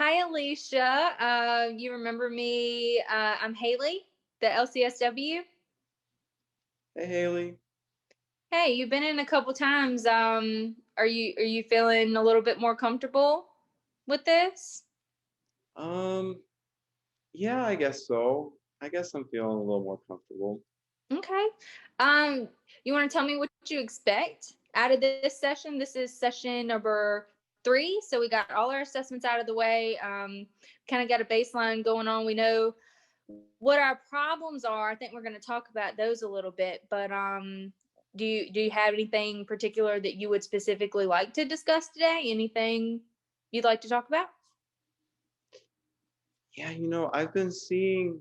Hi, Alicia. You remember me? I'm Haley, the LCSW. Hey Haley. Hey, you've been in a couple times. Are you feeling a little bit more comfortable with this? Um, yeah, I guess so. I guess I'm feeling a little more comfortable. Okay. Um, you want to tell me what you expect out of this session? This is session number 3, so we got all our assessments out of the way. Kind of got a baseline going on. We know what our problems are. I think we're going to talk about those a little bit, but do you have anything particular that you would specifically like to discuss today? Anything you'd like to talk about? Yeah, I've been seeing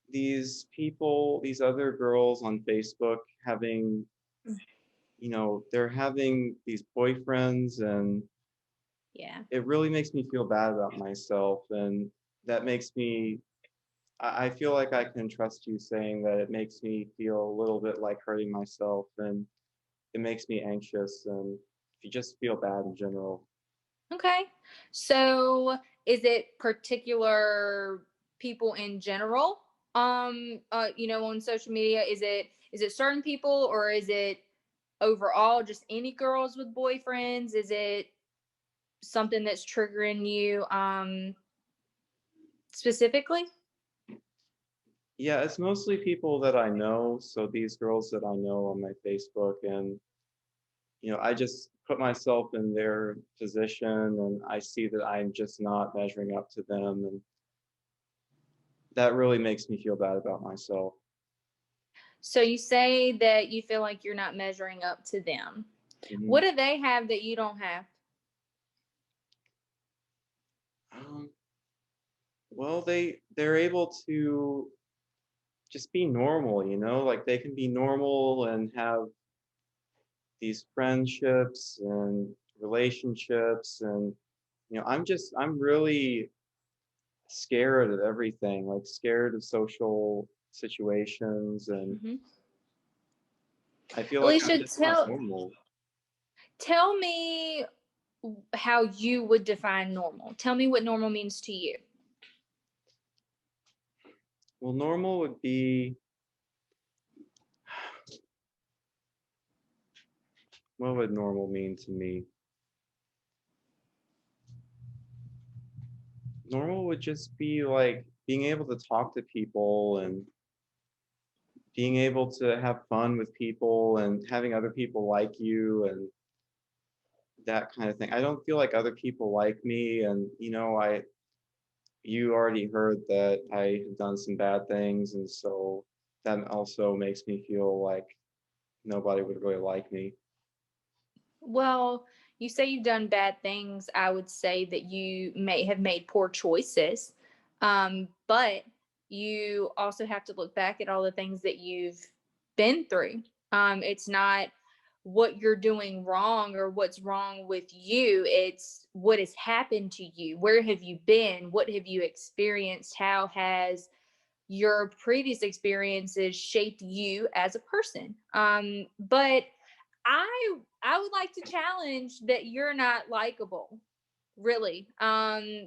these people, these other girls on Facebook having, they're having these boyfriends, and Yeah. it really makes me feel bad about myself. And that makes me, I feel like I can trust you saying that it makes me feel a little bit like hurting myself, and it makes me anxious, and you just feel bad in general. Okay. So is it particular people in general? On social media, is it certain people, or is it overall just any girls with boyfriends? Is it something that's triggering you specifically? Yeah, it's mostly people that I know. So these girls that I know on my Facebook, and I just put myself in their position, and I see that I'm just not measuring up to them, and that really makes me feel bad about myself. So you say that you feel like you're not measuring up to them. What hmm do they have that you don't have? Um, well, they're able to just be normal, like they can be normal and have these friendships and relationships, and I'm really scared of everything, like scared of social situations, and Hmm. I feel like I'm Alicia, just not tell normal. tell me how you would define normal. Tell me what normal means to you. Well, normal would be, what would normal mean to me? Normal would just be like being able to talk to people, and being able to have fun with people, and having other people like you, and that kind of thing. I don't feel like other people like me, and you already heard that I have done some bad things, and so that also makes me feel like nobody would really like me. Well, you say you've done bad things. I would say that you may have made poor choices. But you also have to look back at all the things that you've been through. It's not what you're doing wrong or what's wrong with you. It's what has happened to you. Where have you been? What have you experienced? How has your previous experiences shaped you as a person? But I would like to challenge that you're not likable, really,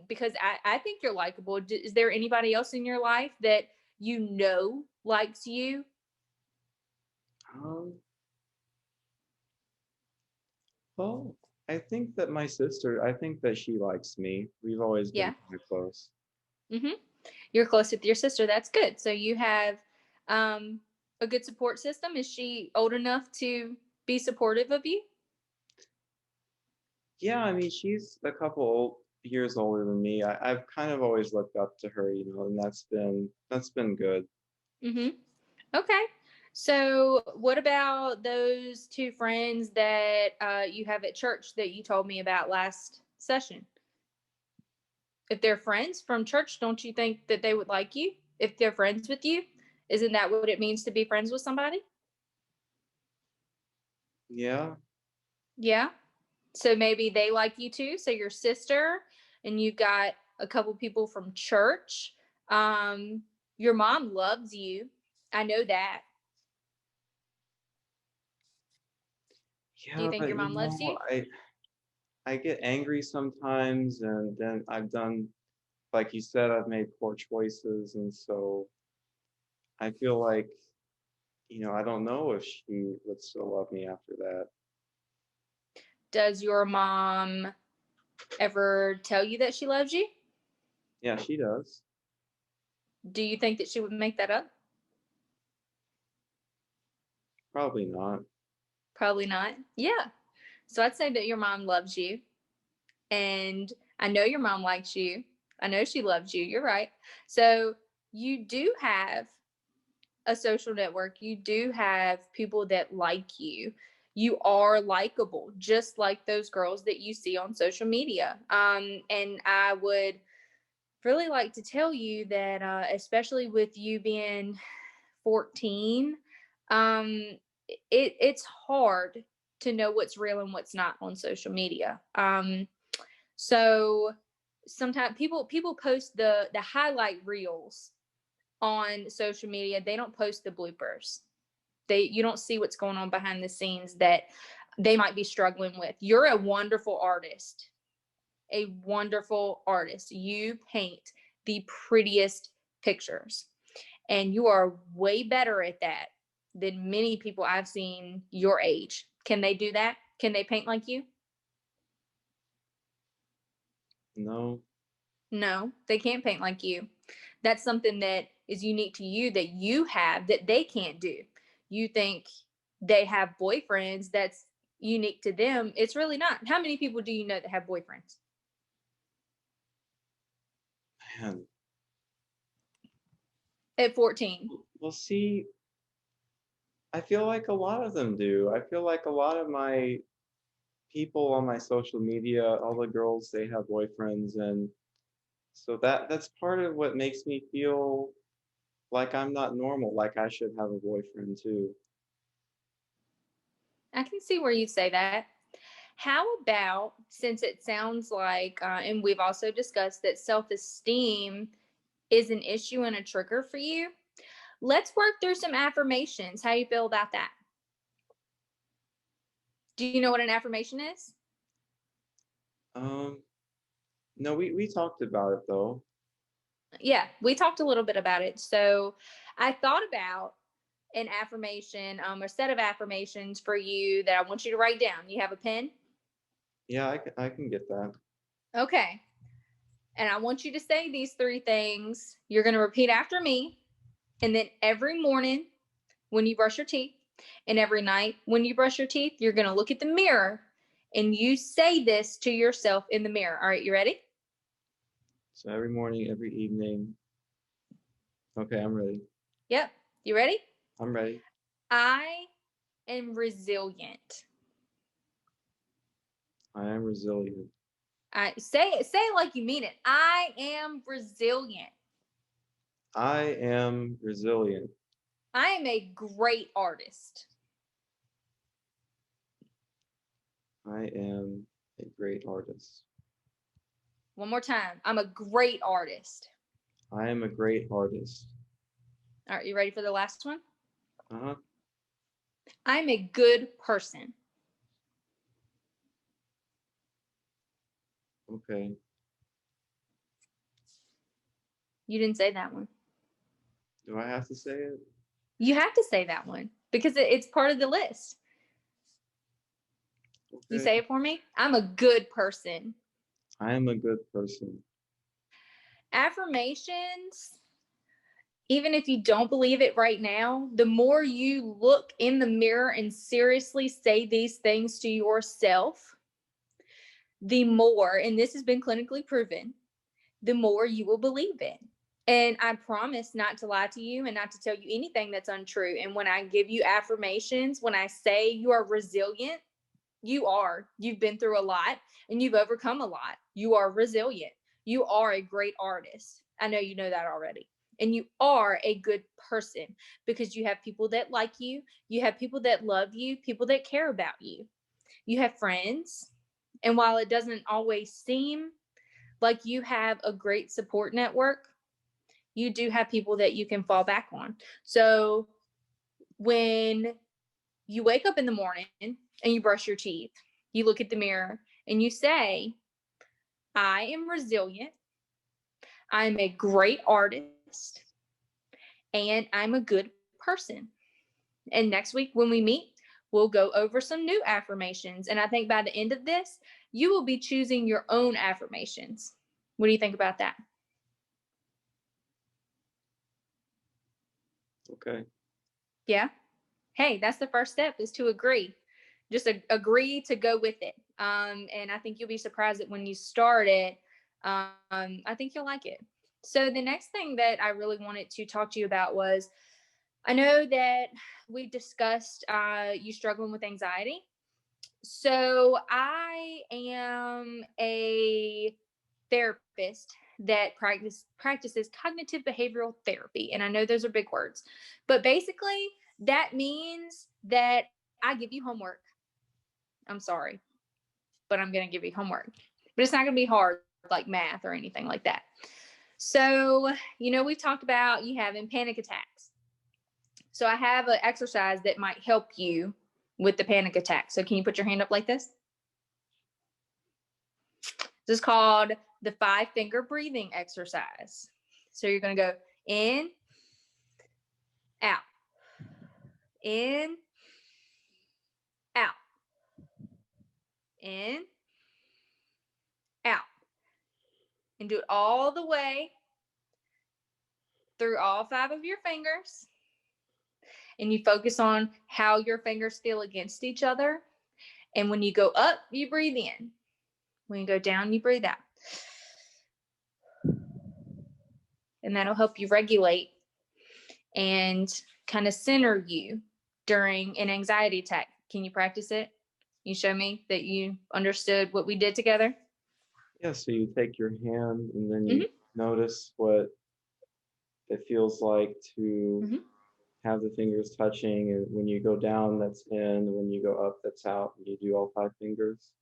because I think you're likable. Is there anybody else in your life that you know likes you? Um, well, I think that she likes me. We've always been Yeah. kind of close. Hmm. You're close with your sister. That's good. So you have um, a good support system. Is she old enough to be supportive of you? Yeah, I mean, she's a couple years older than me. I've kind of always looked up to her, and that's been good. Hmm. Okay. So, what about those two friends that you have at church that you told me about last session? If they're friends from church, don't you think that they would like you? If they're friends with you, isn't that what it means to be friends with somebody? Yeah, Yeah. So maybe they like you too. So your sister, and you've got a couple people from church. Um, your mom loves you. I know that. Do you yeah, think but your mom loves you? I get angry sometimes, and then I've done, like you said, I've made poor choices, and so I feel like, I don't know if she would still love me after that. Does your mom ever tell you that she loves you? Yeah, she does. Do you think that she would make that up? Probably not. Probably not. Yeah. So I'd say that your mom loves you. And I know your mom likes you. I know she loves you. You're right. So you do have a social network. You do have people that like you. You are likable, just like those girls that you see on social media. And I would really like to tell you that, especially with you being 14, it's hard to know what's real and what's not on social media. So sometimes people post the highlight reels on social media. They don't post the bloopers. You don't see what's going on behind the scenes that they might be struggling with. You're a wonderful artist. A wonderful artist. You paint the prettiest pictures, and you are way better at that than many people I've seen your age. Can they do that? Can they paint like you? No. No, they can't paint like you. That's something that is unique to you that you have that they can't do. You think they have boyfriends that's unique to them. It's really not. How many people do you know that have boyfriends Man. at 14? Well, see, I feel like a lot of them do. I feel like a lot of my people on my social media, all the girls, they have boyfriends, and so that's part of what makes me feel like I'm not normal, like I should have a boyfriend too. I can see where you'd say that. How about, since it sounds like, and we've also discussed that self esteem is an issue and a trigger for you, let's work through some affirmations. How you feel about that? Do you know what an affirmation is? Um, no, we talked about it though. Yeah, we talked a little bit about it. So I thought about an affirmation, a set of affirmations for you that I want you to write down. You have a pen? Yeah, I can get that. Okay. And I want you to say these three things. You're going to repeat after me. And then every morning when you brush your teeth, and every night when you brush your teeth, you're going to look at the mirror and you say this to yourself in the mirror. All right, you ready? So every morning, every evening. Okay, I'm ready. Yep. You ready? I'm ready. I am resilient. I am resilient. I say it like you mean it. I am resilient. I am resilient. I am a great artist. I am a great artist. One more time. I'm a great artist. I am a great artist. All right, you ready for the last one? Uh-huh. I'm a good person. Okay. You didn't say that one. Do I have to say it? You have to say that one because it's part of the list. You Okay. say it for me? I'm a good person. I am a good person. Affirmations, even if you don't believe it right now, the more you look in the mirror and seriously say these things to yourself, the more, and this has been clinically proven, the more you will believe it. And I promise not to lie to you and not to tell you anything that's untrue. And when I give you affirmations, when I say you are resilient, you are. You've been through a lot and you've overcome a lot. You are resilient. You are a great artist. I know you know that already. And you are a good person because you have people that like you. You have people that love you, people that care about you. You have friends. And while it doesn't always seem like you have a great support network, you do have people that you can fall back on. So when you wake up in the morning and you brush your teeth, you look at the mirror and you say, I am resilient, I'm a great artist, and I'm a good person. And next week when we meet, we'll go over some new affirmations. And I think by the end of this, you will be choosing your own affirmations. What do you think about that? Okay. Yeah. Hey, that's the first step, is to agree. Just agree to go with it. And I think you'll be surprised that when you start it, I think you'll like it. So the next thing that I really wanted to talk to you about was, I know that we discussed you struggling with anxiety. So I am a therapist that practices cognitive behavioral therapy, and I know those are big words, but basically that means that I give you homework. I'm sorry, but I'm going to give you homework. But it's not going to be hard like math or anything like that. So, we've talked about you having panic attacks. So I have an exercise that might help you with the panic attack. So can you put your hand up like this? This is called the 5-finger breathing exercise. So you're going to go in, out, in, out, in, out, and do it all the way through all 5 of your fingers. And you focus on how your fingers feel against each other. And when you go up, you breathe in. When you go down, you breathe out. And that'll help you regulate and kind of center you during an anxiety attack. Can you practice it? You show me that you understood what we did together? Yeah, so you take your hand and then you Mm-hmm. notice what it feels like to Mm-hmm. have the fingers touching, and when you go down, that's in, and when you go up, that's out, and you do all 5 fingers.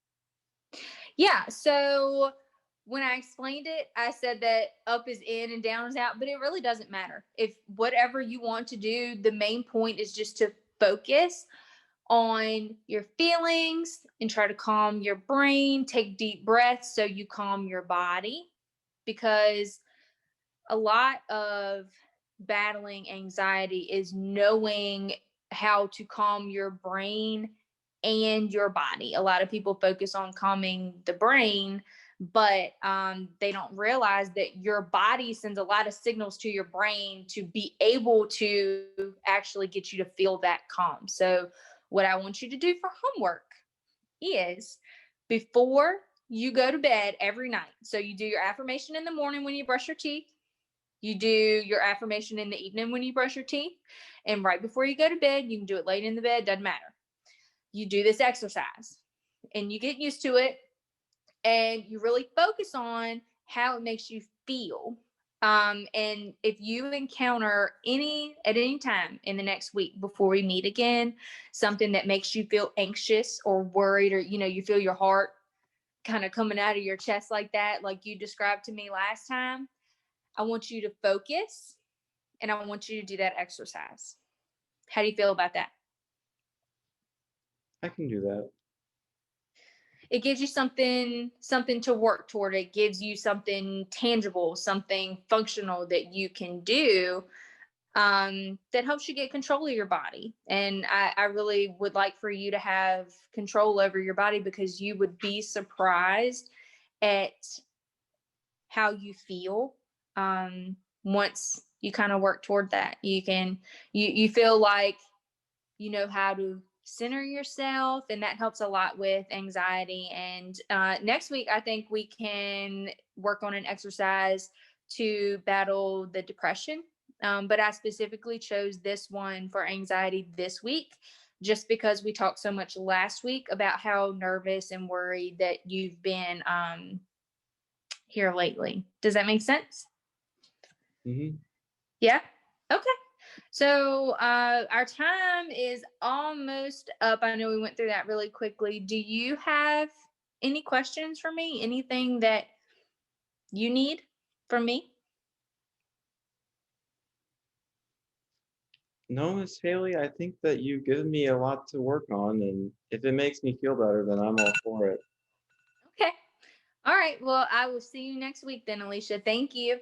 Yeah. So when I explained it, I said that up is in and down is out, but it really doesn't matter. If whatever you want to do, the main point is just to focus on your feelings and try to calm your brain. Take deep breaths so you calm your body, because a lot of battling anxiety is knowing how to calm your brain and your body. A lot of people focus on calming the brain, but they don't realize that your body sends a lot of signals to your brain to be able to actually get you to feel that calm. So, what I want you to do for homework is, before you go to bed every night, so you do your affirmation in the morning when you brush your teeth, you do your affirmation in the evening when you brush your teeth, and right before you go to bed, you can do it late in the bed, doesn't matter. You do this exercise and you get used to it, and you really focus on how it makes you feel. And if you encounter at any time in the next week before we meet again, something that makes you feel anxious or worried, or you feel your heart kind of coming out of your chest like that, like you described to me last time, I want you to focus and I want you to do that exercise. How do you feel about that? I can do that. It gives you something to work toward. It gives you something tangible, something functional that you can do, that helps you get control of your body. And I really would like for you to have control over your body, because you would be surprised at how you feel, once you kind of work toward that. You feel like you know how to center yourself, and that helps a lot with anxiety. And next week I think we can work on an exercise to battle the depression, but I specifically chose this one for anxiety this week, just because we talked so much last week about how nervous and worried that you've been, here lately. Does that make sense? Hmm. Yeah. Okay. So our time is almost up. I know we went through that really quickly. Do you have any questions for me? Anything that you need from me? No, Miss Haley, I think that you've given me a lot to work on, and if it makes me feel better, then I'm all for it. All right. Well, I will see you next week then, Alicia. Thank you.